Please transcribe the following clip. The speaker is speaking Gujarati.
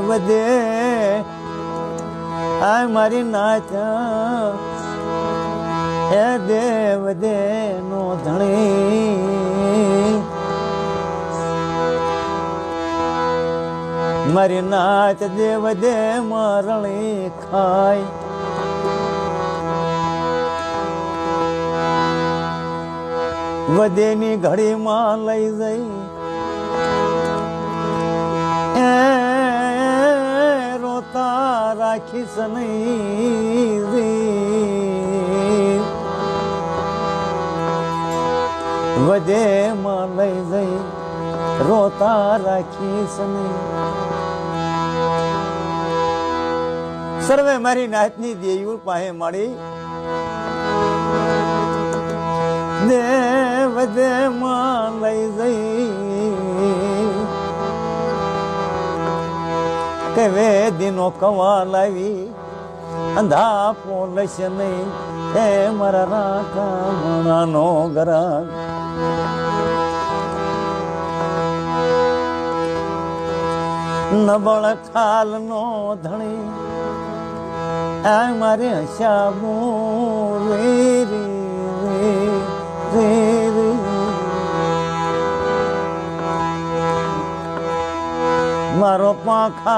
વધે આ મારી નાચ હે દેવ દે નો ધણી મારી નાચ દેવ દે મરણી ખાય વધેની ઘડીમાં લઈ જઈ રોતા રાખીશ નહીં વધે માં લઈ જઈ રોતા રાખીશ નહીં સર્વે મારી નાચની દેવું પાસે મળી દેવ દે માં લઈ જઈ કે વેદીનો કવા લાવી અંધા પોલશ નહીં હે મારા રાકા મણાનો ગરા નબળ ખાલ નો ધણી આ મારે હસાબુ રે રે રે રે મારો પાંખા